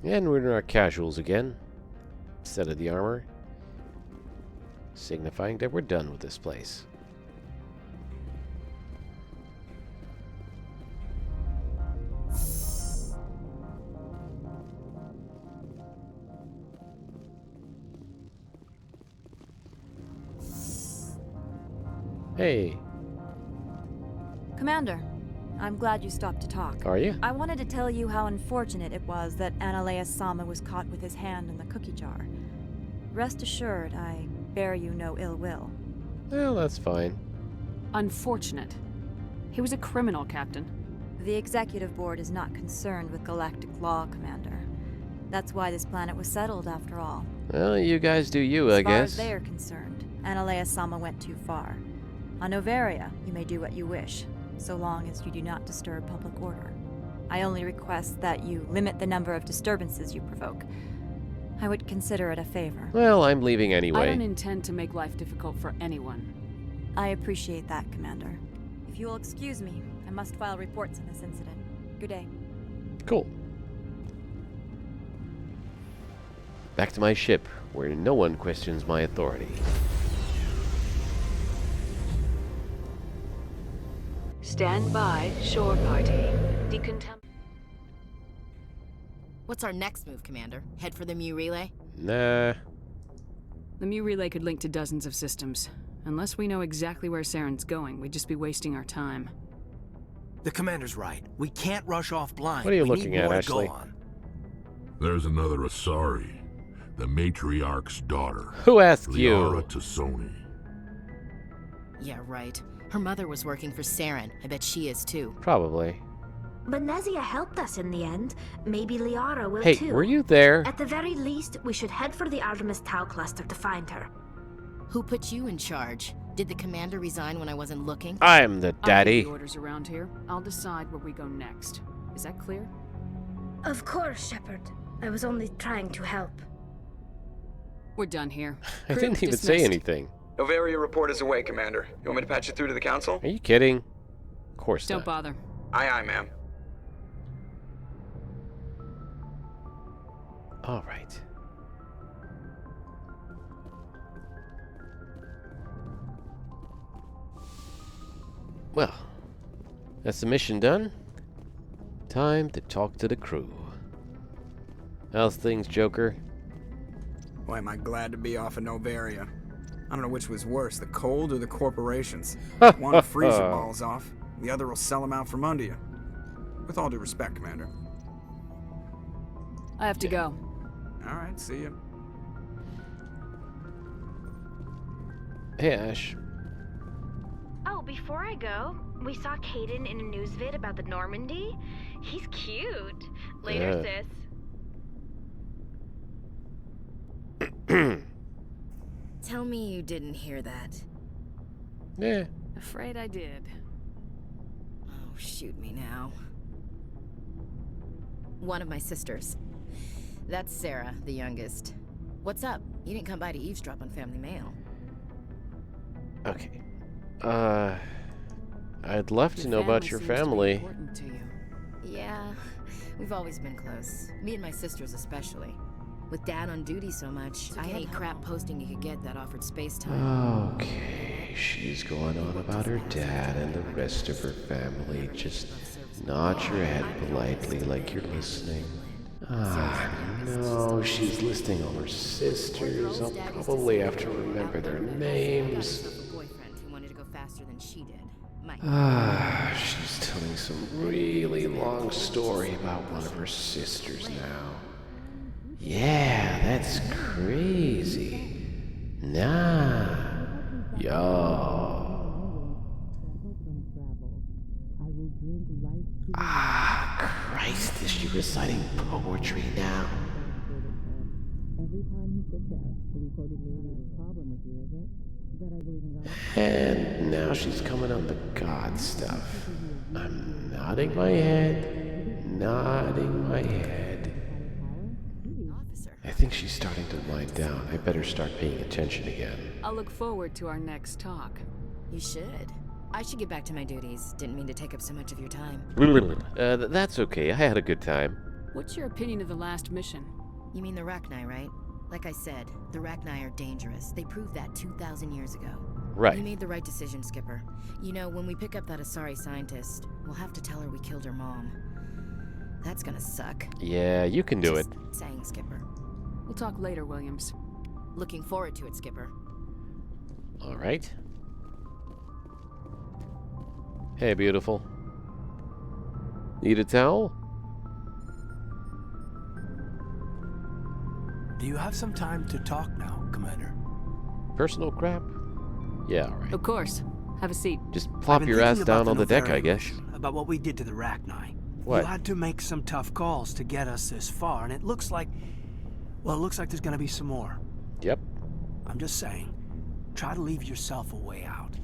And we're in our casuals again, instead of the armor, signifying that we're done with this place. Hey. Commander, I'm glad you stopped to talk. Are you? I wanted to tell you how unfortunate it was that Analea-sama was caught with his hand in the cookie jar. Rest assured, I bear you no ill will. Well, that's fine. Unfortunate. He was a criminal, Captain. The Executive Board is not concerned with galactic law, Commander. That's why this planet was settled, after all. Well, you guys do you, I guess. As far as they are concerned, Analea-sama went too far. On Noveria, you may do what you wish, so long as you do not disturb public order. I only request that you limit the number of disturbances you provoke. I would consider it a favor. Well, I'm leaving anyway. I don't intend to make life difficult for anyone. I appreciate that, Commander. If you will excuse me, I must file reports on this incident. Good day. Cool. Back to my ship, where no one questions my authority. Stand by, shore party. What's our next move, Commander? Head for the Mu relay? Nah. The Mu relay could link to dozens of systems. Unless we know exactly where Saren's going, we'd just be wasting our time. The Commander's right. We can't rush off blind. What are you We looking need at, more to go Ashley? on. There's another Asari, the matriarch's daughter. Who asked Liara you? Tassoni. Yeah, right. Her mother was working for Saren. I bet she is too. Probably. But Nezia helped us in the end. Maybe Liara will Hey, too. were you there? At the very least, we should head for the Artemis Tau cluster to find her. Who put you in charge? Did the Commander resign when I wasn't looking? I'm the I'll give daddy. the orders around here. I'll decide where we go next. Is that clear? Of course, Shepard. I was only trying to help. We're done here. I Crew didn't even say dismissed. anything. Noveria report is away, Commander. You want me to patch it through to the Council? Are you kidding? Of course Don't not. bother. Aye, aye, ma'am. All right. Well, that's the mission done. Time to talk to the crew. How's things, Joker? Boy, am I glad to be off of Noveria. I don't know which was worse, the cold or the corporations. One will freeze your balls off, the other will sell them out from under you. With all due respect, Commander. I have to go. All right, see ya. Hey, Ash. Oh, before I go, we saw Caden in a news vid about the Normandy. He's cute. Later, sis. Tell me you didn't hear that. Yeah. Afraid I did. Oh, shoot me now. One of my sisters. That's Sarah, the youngest. What's up? You didn't come by to eavesdrop on family mail. Okay. I'd love to know about your seems to be family. important to you. Yeah, we've always been close. Me and my sisters especially. With Dad on duty so much, I had crap posting you could get that offered space time. Okay, she's going on about her dad and the rest of her family. Just nod your head politely like you're listening. Ah, no, she's listing all her sisters. I'll probably have to remember their names. Boyfriend who wanted to go faster than she did. Mike. Ah, she's telling some really long story about one of her sisters now. Yeah, that's crazy. Nah. Yo. Ah, Christ, is she reciting poetry now? And now she's coming on the God stuff. I'm nodding my head, nodding my head. I think she's starting to wind down. I better start paying attention again. I'll look forward to our next talk. You should. I should get back to my duties. Didn't mean to take up so much of your time. That's okay. I had a good time. What's your opinion of the last mission? You mean the Rachni, right? Like I said, the Rachni are dangerous. They proved that 2,000 years ago. Right. You made the right decision, Skipper. You know, when we pick up that Asari scientist, we'll have to tell her we killed her mom. That's gonna suck. Yeah, you can do it. Just saying, Skipper. We'll talk later, Williams. Looking forward to it, Skipper. All right. Hey, beautiful. Need a towel? Do you have some time to talk now, Commander? Personal crap? Yeah, all right. Of course. Have a seat. Just plop your ass down on the deck, I guess. About what we did to the Rachni. What? You had to make some tough calls to get us this far, and it looks like... Well, it looks like there's gonna be some more. Yep. I'm just saying, try to leave yourself a way out.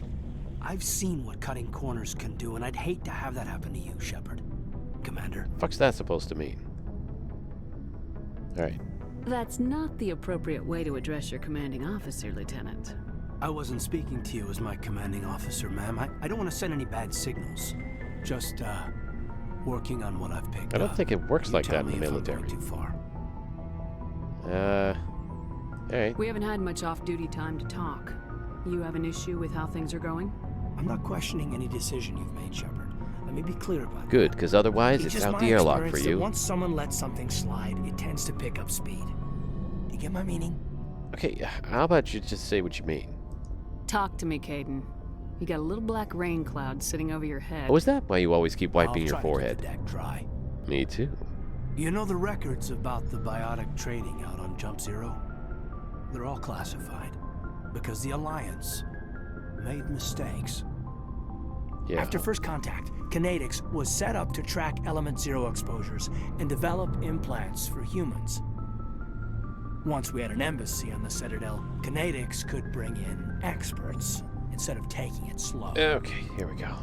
I've seen what cutting corners can do, and I'd hate to have that happen to you, Shepard. Commander. Fuck's that supposed to mean? All right. That's not the appropriate way to address your commanding officer, Lieutenant. I wasn't speaking to you as my commanding officer, ma'am. I don't want to send any bad signals. Just, working on what I've picked up. I don't think it works like that in the Tell me if I'm military. going too far. All right. We haven't had much off-duty time to talk. You have an issue with how things are going? I'm not questioning any decision you've made, Shepard. Let me be clear about that. Good, because otherwise it's just out my the airlock for experience that you. once someone lets something slide, it tends to pick up speed. Do you get my meaning? Okay, how about you just say what you mean? Talk to me, Caden. You got a little black rain cloud sitting over your head. Oh, is that why you always keep wiping your I'll try to keep forehead? the deck dry. Me too. You know the records about the biotic trading out on Jump Zero? They're all classified. Because the Alliance made mistakes. Yeah. After first contact, Kinetics was set up to track Element Zero exposures and develop implants for humans. Once we had an embassy on the Citadel, Kinetics could bring in experts instead of taking it slow. Okay, here we go.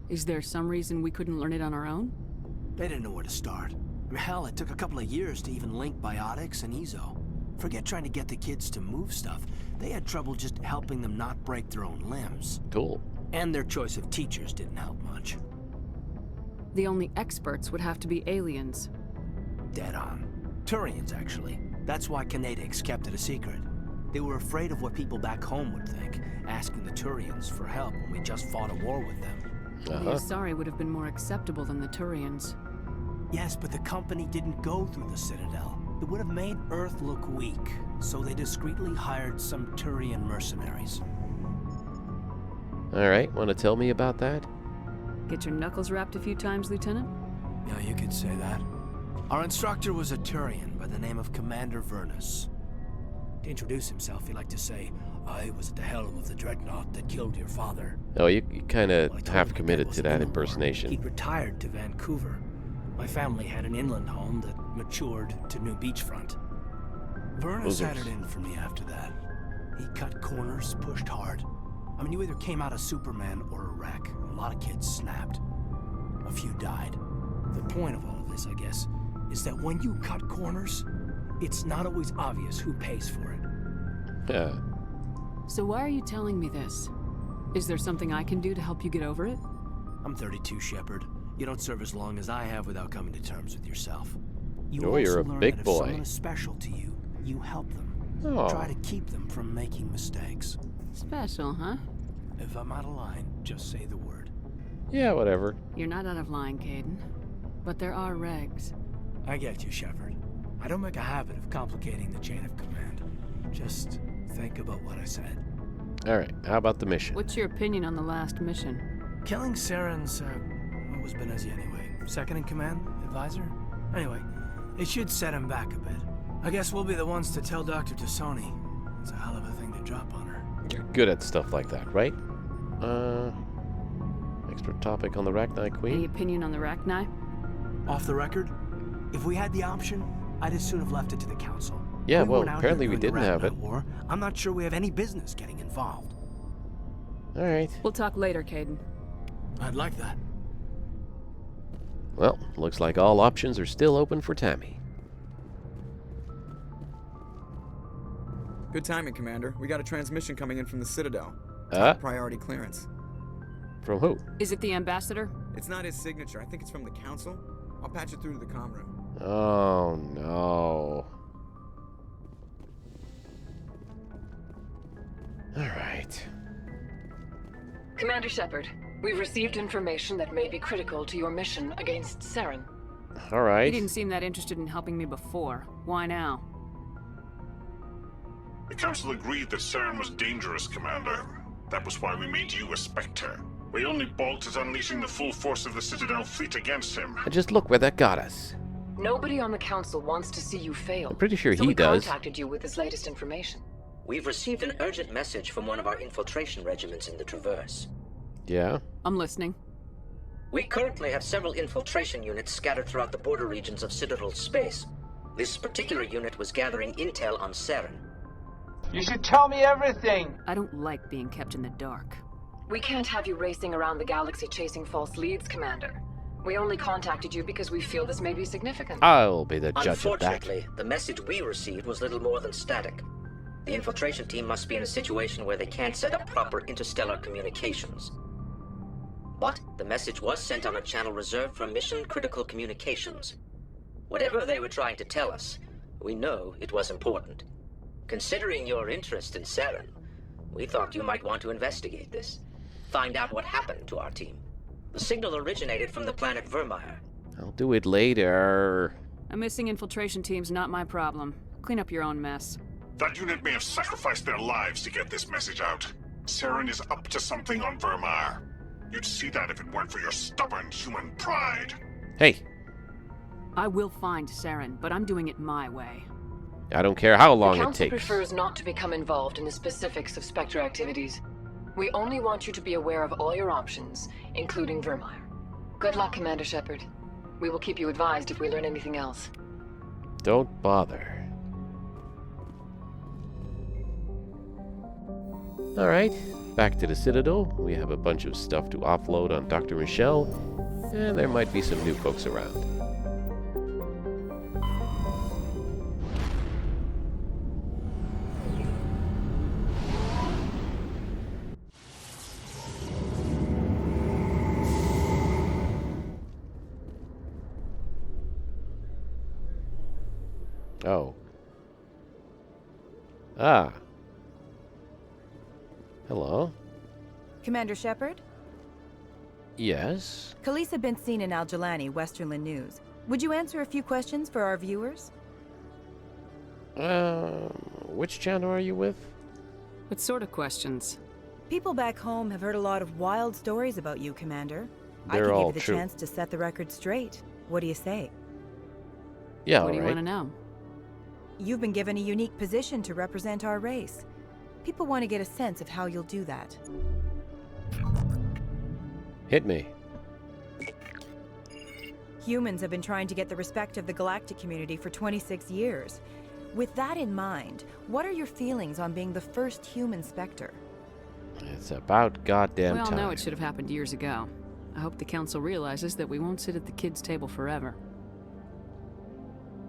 Is there some reason we couldn't learn it on our own? They didn't know where to start. I mean, hell, it took a couple of years to even link biotics and EZO. Forget trying to get the kids to move stuff. They had trouble just helping them not break their own limbs. Cool. And their choice of teachers didn't help much. The only experts would have to be aliens. Dead on. Turians, actually. That's why Kinetics kept it a secret. They were afraid of what people back home would think, asking the Turians for help when we just fought a war with them. The Asari would have been more acceptable than the Turians. Yes, but the company didn't go through the Citadel. It would have made Earth look weak, so they discreetly hired some Turian mercenaries. All right, want to tell me about that? Get your knuckles rapped a few times, Lieutenant? Yeah, you could say that. Our instructor was a Turian by the name of Commander Vernus. To introduce himself, he liked to say, "I was at the helm of the dreadnought that killed your father." Oh, you kind of Well, I told half him committed that to wasn't that in the war. impersonation. He'd retired to Vancouver. My family had an inland home that matured to New Beachfront. Vernus had it in for me after that. He cut corners, pushed hard. I mean, you either came out a Superman or a wreck. A lot of kids snapped. A few died. The point of all of this, I guess, is that when you cut corners, it's not always obvious who pays for it. Yeah. So why are you telling me this? Is there something I can do to help you get over it? I'm 32, Shepard. You don't serve as long as I have without coming to terms with yourself. You Oh, you're also a learn big that boy. if someone is special to you, you help them. Oh. Try to keep them from making mistakes. Special, huh? If I'm out of line, just say the word. Yeah, whatever. You're not out of line, Caden. But there are regs. I get you, Shepard. I don't make a habit of complicating the chain of command. Just think about what I said. All right, how about the mission? What's your opinion on the last mission? Killing Saren's, what was Benezi anyway? Second in command? Advisor? Anyway, it should set him back a bit. I guess we'll be the ones to tell Dr. Tassoni. It's a hell of a thing to drop on her. You're good at stuff like that, right? Extra topic on the Rachni Any Queen? opinion on the Rachni? Off the record, if we had the option, I'd as soon have left it to the council. Yeah, We well, weren't out apparently here we during the didn't have it. Rachni War. I'm not sure we have any business getting involved. All right. We'll talk later, Caden. I'd like that. Well, looks like all options are still open for Tammy. Good timing, Commander. We got a transmission coming in from the Citadel. Ah. Top priority clearance. From who? Is it the ambassador? It's not his signature. I think it's from the council. I'll patch it through to the comm room. Oh, no. Alright. Commander Shepard, we've received information that may be critical to your mission against Saren. Alright. He didn't seem that interested in helping me before. Why now? The Council agreed that Saren was dangerous, Commander. That was why we made you a Spectre. We only balked at unleashing the full force of the Citadel fleet against him. And just look where that got us. Nobody on the Council wants to see you fail. I'm pretty sure so he we does. contacted you with this latest information. We've received an urgent message from one of our infiltration regiments in the Traverse. Yeah? I'm listening. We currently have several infiltration units scattered throughout the border regions of Citadel space. This particular unit was gathering intel on Saren. You should tell me everything! I don't like being kept in the dark. We can't have you racing around the galaxy chasing false leads, Commander. We only contacted you because we feel this may be significant. I'll be the judge of that. Unfortunately, the message we received was little more than static. The infiltration team must be in a situation where they can't set up proper interstellar communications. But the message was sent on a channel reserved for mission-critical communications. Whatever they were trying to tell us, we know it was important. Considering your interest in Saren, we thought you might want to investigate this. Find out what happened to our team. The signal originated from the planet Vermeer. I'll do it later. A missing infiltration team's not my problem. Clean up your own mess. That unit may have sacrificed their lives to get this message out. Saren is up to something on Vermeer. You'd see that if it weren't for your stubborn human pride. Hey. I will find Saren, but I'm doing it my way. I don't care how long the it Council takes. prefers not to become involved in the specifics of Spectre activities. We only want you to be aware of all your options, including Vermeer. Good luck, Commander Shepard. We will keep you advised if we learn anything else. Don't bother. Alright, back to the Citadel. We have a bunch of stuff to offload on Dr. Michelle, and there might be some new folks around. Oh. Ah. Hello? Commander Shepard? Yes? Khaleesa been seen in Al-Jalani, Westerland News. Would you answer a few questions for our viewers? Which channel are you with? What sort of questions? People back home have heard a lot of wild stories about you, Commander. I They're could all give you the true. chance to set the record straight. What do you say? Yeah, What do you alright. want to know? You've been given a unique position to represent our race. People want to get a sense of how you'll do that. Hit me. Humans have been trying to get the respect of the galactic community for 26 years. With that in mind, what are your feelings on being the first human Spectre? It's about goddamn We all time. know it should have happened years ago. I hope the Council realizes that we won't sit at the kids' table forever.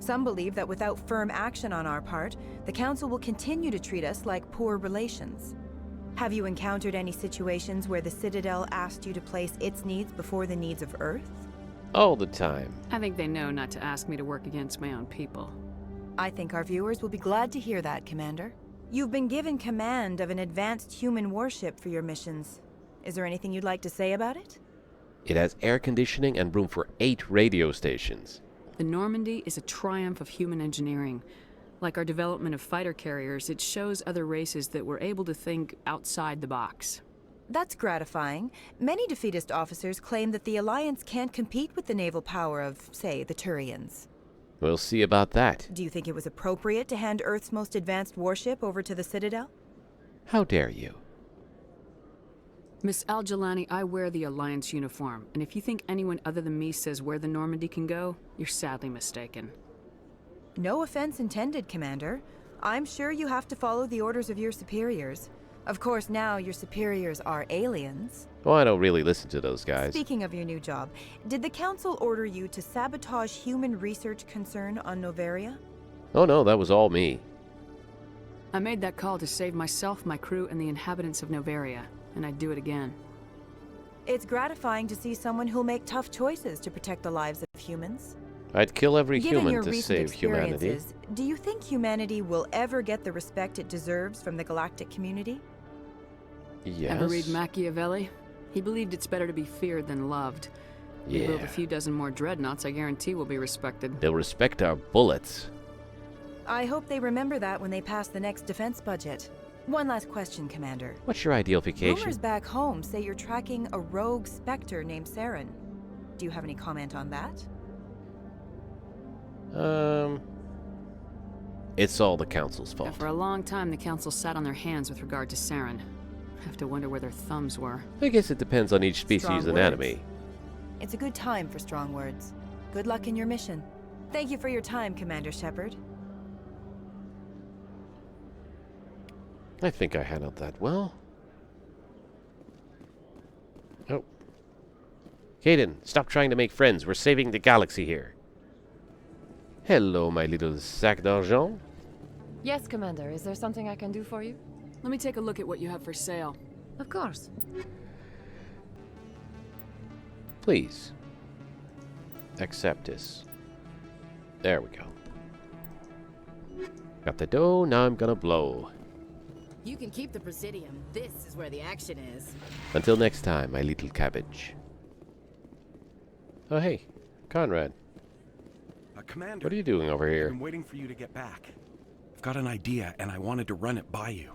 Some believe that without firm action on our part, the Council will continue to treat us like poor relations. Have you encountered any situations where the Citadel asked you to place its needs before the needs of Earth? All the time. I think they know not to ask me to work against my own people. I think our viewers will be glad to hear that, Commander. You've been given command of an advanced human warship for your missions. Is there anything you'd like to say about it? It has air conditioning and room for 8 radio stations. The Normandy is a triumph of human engineering. Like our development of fighter carriers, it shows other races that we're able to think outside the box. That's gratifying. Many defeatist officers claim that the Alliance can't compete with the naval power of, say, the Turians. We'll see about that. Do you think it was appropriate to hand Earth's most advanced warship over to the Citadel? How dare you? Miss Al-Jalani, I wear the Alliance uniform, and if you think anyone other than me says where the Normandy can go, you're sadly mistaken. No offense intended, Commander. I'm sure you have to follow the orders of your superiors. Of course, now your superiors are aliens. Well, I don't really listen to those guys. Speaking of your new job, did the Council order you to sabotage human research concern on Noveria? Oh no, that was all me. I made that call to save myself, my crew, and the inhabitants of Noveria, and I'd do it again. It's gratifying to see someone who'll make tough choices to protect the lives of humans. I'd kill every Given human your to recent save humanity. experiences, do you think humanity will ever get the respect it deserves from the galactic community? Yes. Ever read Machiavelli? He believed it's better to be feared than loved. You build a few dozen more dreadnoughts, I guarantee we'll be respected. They'll respect our bullets. I hope they remember that when they pass the next defense budget. One last question, Commander. What's your ideal vacation? Rumors back home say you're tracking a rogue Spectre named Saren. Do you have any comment on that? It's all the Council's fault. Yeah, for a long time, the Council sat on their hands with regard to Saren. Have to wonder where their thumbs were. I guess it depends on each species' Strong anatomy. words. It's a good time for strong words. Good luck in your mission. Thank you for your time, Commander Shepard. I think I handled that well. Oh. Caden, stop trying to make friends. We're saving the galaxy here. Hello, my little sac d'argent. Yes, Commander. Is there something I can do for you? Let me take a look at what you have for sale. Of course. Please. Accept this. There we go. Got the dough, now I'm gonna blow. You can keep the Presidium. This is where the action is. Until next time, my little cabbage. Oh, hey. Conrad. Commander, what are you doing over here? I've been waiting for you to get back. I've got an idea, and I wanted to run it by you.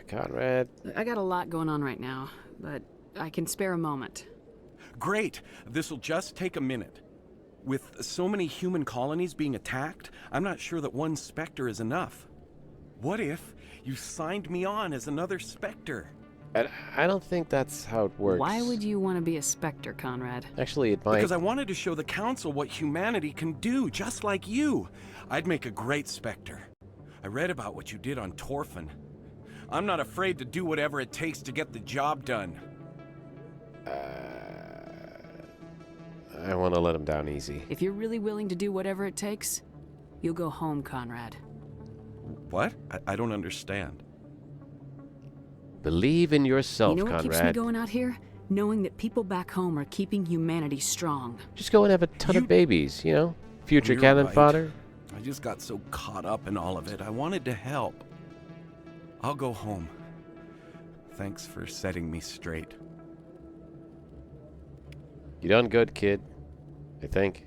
Conrad. I got a lot going on right now, but I can spare a moment. Great. This'll just take a minute. With so many human colonies being attacked, I'm not sure that one Spectre is enough. What if you signed me on as another Spectre? I don't think that's how it works. Why would you want to be a Spectre, Conrad? Actually, it might. Because I wanted to show the Council what humanity can do, just like you. I'd make a great Spectre. I read about what you did on Torfin. I'm not afraid to do whatever it takes to get the job done. I want to let him down easy. If you're really willing to do whatever it takes, you'll go home, Conrad. What? I don't understand. Believe in yourself, You know what Conrad. keeps me going out here? Knowing that people back home are keeping humanity strong. Just go and have a ton of babies, you know? Future cannon fodder. I just got so caught up in all of it. I wanted to help. I'll go home. Thanks for setting me straight. You done good, kid. I think.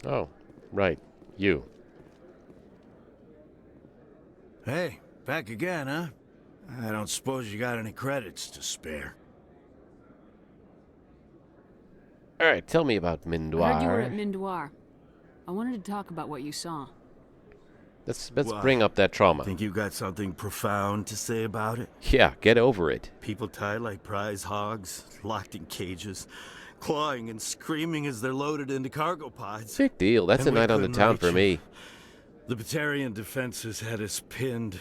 Oh, right. You. Hey, back again, huh? I don't suppose you got any credits to spare. Alright, tell me about I heard you were at Mindoir. Mindoir. I wanted to talk about what you saw. Let's Why? bring up that trauma. Think you got something profound to say about it? Yeah, get over it. People tied like prize hogs, locked in cages, clawing and screaming as they're loaded into cargo pods. Big deal. That's a And we night on the couldn't town reach for them. me. The Batarian defenses had us pinned.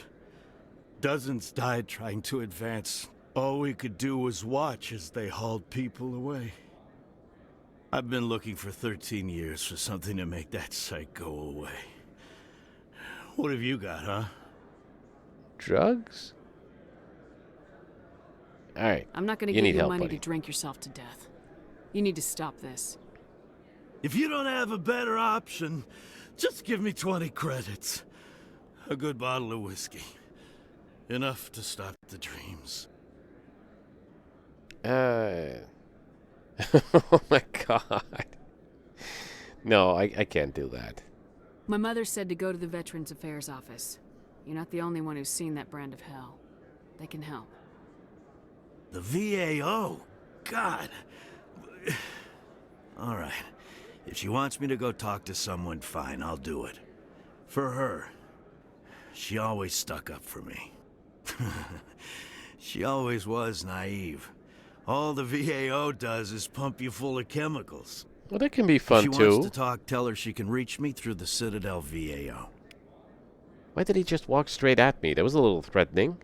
Dozens died trying to advance. All we could do was watch as they hauled people away. I've been looking for 13 years for something to make that sight go away. What have you got, huh? Drugs? Alright. I'm not going to You give need you help, money buddy. to drink yourself to death. You need to stop this. If you don't have a better option, just give me 20 credits. A good bottle of whiskey. Enough to stop the dreams. Oh my god. No, I can't do that. My mother said to go to the Veterans Affairs office. You're not the only one who's seen that brand of hell. They can help. The VAO? God. All right. If she wants me to go talk to someone, fine, I'll do it. For her. She always stuck up for me. She always was naive. All the VAO does is pump you full of chemicals. Well, that can be If fun she too. wants to talk, tell her she can reach me through the Citadel VAO. Why did he just walk straight at me? That was a little threatening.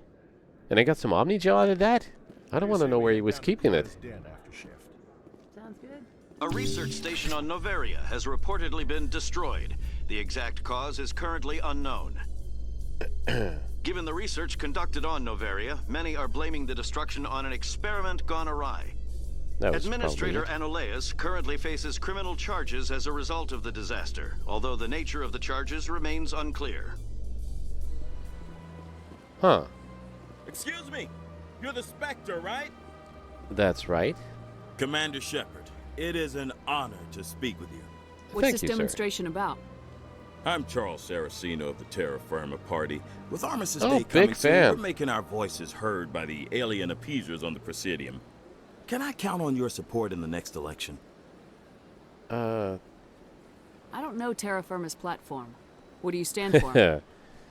And I got some Omni-Gel out of that? I don't want to know where he was keeping it. Sounds good. A research station on Noveria has reportedly been destroyed. The exact cause is currently unknown. Given the research conducted on Noveria, many are blaming the destruction on an experiment gone awry. Administrator Anoleas currently faces criminal charges as a result of the disaster, although the nature of the charges remains unclear. Huh. Excuse me, you're the Spectre, right? That's right. Commander Shepard, it is an honor to speak with you. What's this demonstration about? I'm Charles Saraceno of the Terra Firma Party. With Armistice Oh, Day coming big soon, fan. we're making our voices heard by the alien appeasers on the Presidium. Can I count on your support in the next election? I don't know Terra Firma's platform. What do you stand for?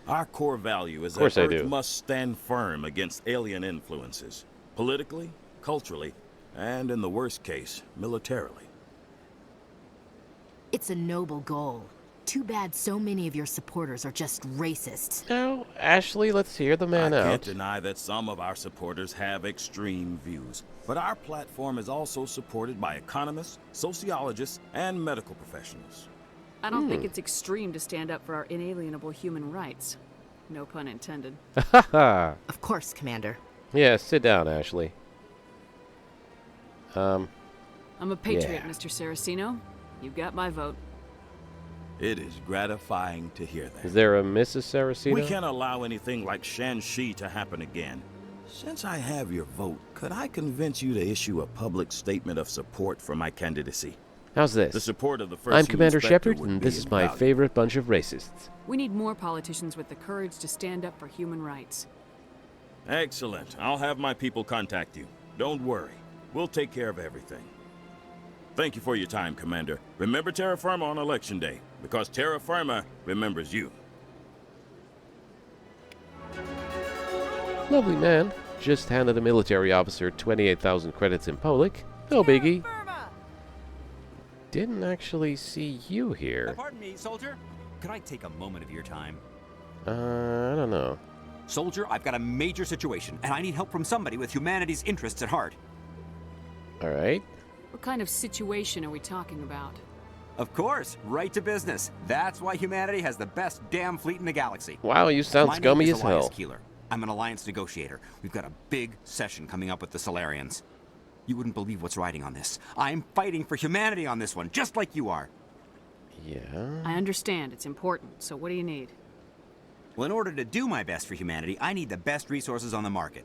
Our core value is Of that course Earth must stand firm against alien influences. Politically, culturally, and in the worst case, militarily. It's a noble goal. Too bad so many of your supporters are just racists. Now, Ashley, let's hear the man I out. can't deny that some of our supporters have extreme views, but our platform is also supported by economists, sociologists, and medical professionals. I don't think it's extreme to stand up for our inalienable human rights. No pun intended. Of course, Commander. Yeah, sit down, Ashley. I'm a patriot, yeah. Mr. Saraceno. You've got my vote. It is gratifying to hear that. Is there a Mrs. Saraceno? We can't allow anything like Shanxi to happen again. Since I have your vote, could I convince you to issue a public statement of support for my candidacy? How's this? The support of the first I'm human Commander Spectre Shepard, would and be this is my invaluable. favorite bunch of racists. We need more politicians with the courage to stand up for human rights. Excellent. I'll have my people contact you. Don't worry. We'll take care of everything. Thank you for your time, Commander. Remember Terra Firma on Election Day, because Terra Firma remembers you. Lovely man. Just handed a military officer 28,000 credits in public. No biggie. Didn't actually see you here. Pardon me, soldier. Could I take a moment of your time? I don't know. Soldier, I've got a major situation, and I need help from somebody with humanity's interests at heart. Alright. What kind of situation are we talking about? Of course, right to business. That's why humanity has the best damn fleet in the galaxy. Wow, you sound My scummy name is as hell. Elias Keeler. I'm an alliance negotiator. We've got a big session coming up with the Solarians. You wouldn't believe what's riding on this. I'm fighting for humanity on this one, just like you are. Yeah? I understand. It's important. So what do you need? Well, in order to do my best for humanity, I need the best resources on the market.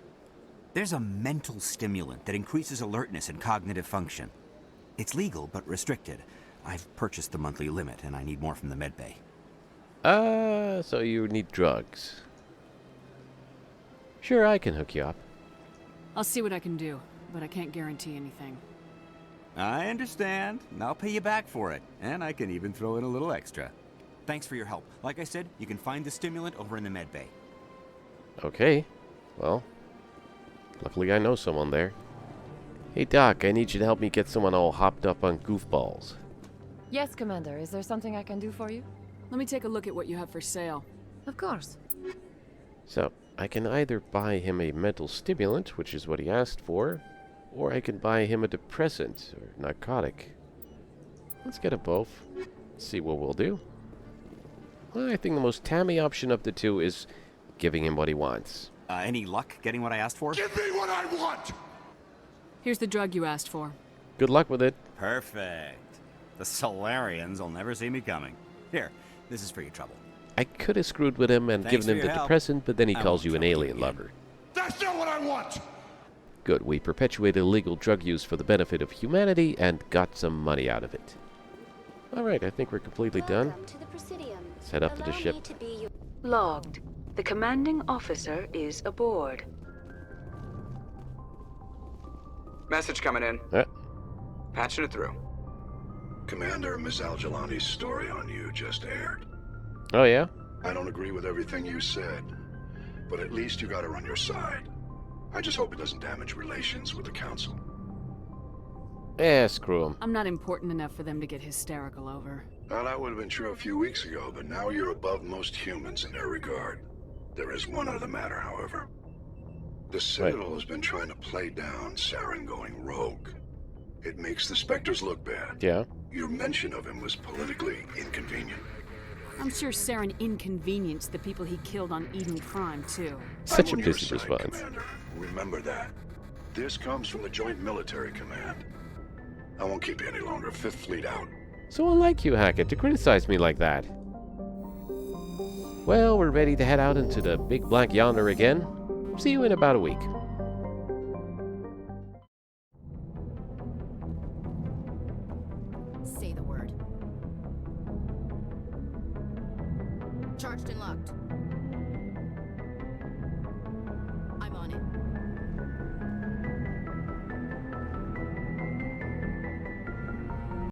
There's a mental stimulant that increases alertness and cognitive function. It's legal, but restricted. I've purchased the monthly limit, and I need more from the medbay. So you need drugs. Sure, I can hook you up. I'll see what I can do, but I can't guarantee anything. I understand. I'll pay you back for it, and I can even throw in a little extra. Thanks for your help. Like I said, you can find the stimulant over in the medbay. Okay. Well, luckily I know someone there. Hey Doc, I need you to help me get someone all hopped up on goofballs. Yes, Commander. Is there something I can do for you? Let me take a look at what you have for sale. Of course. So, I can either buy him a mental stimulant, which is what he asked for, or I can buy him a depressant, or narcotic. Let's get them both. See what we'll do. Well, I think the most Tammy option of the two is giving him what he wants. Any luck getting what I asked for? Give me what I want! Here's the drug you asked for. Good luck with it. Perfect. The Solarians will never see me coming. Here, this is for your trouble. I could have screwed with him and Thanks given him for the your help. depressant, but then he I calls won't you an trouble you alien again. lover. That's not what I want! Good, we perpetuated illegal drug use for the benefit of humanity and got some money out of it. Alright, I think we're completely done. Let's head up to the ship. Logged. The commanding officer is aboard. Message coming in. Patching it through. Commander, Miss Al-Jalani's story on you just aired. Oh, yeah? I don't agree with everything you said, but at least you got her on your side. I just hope it doesn't damage relations with the Council. Screw him. I'm not important enough for them to get hysterical over. Well, that would have been true a few weeks ago, but now you're above most humans in their regard. There is one other matter, however. The Citadel has been trying to play down Saren going rogue. It makes the Spectres look bad. Yeah. Your mention of him was politically inconvenient. I'm sure Saren inconvenienced the people he killed on Eden Prime, too. Such a I'm on your busy side, response. Commander. Remember that. This comes from the Joint Military Command. I won't keep you any longer. Fifth Fleet out. So unlike you, Hackett, to criticize me like that. Well, we're ready to head out into the big blank yonder again. See you in about a week. Say the word. Charged and locked.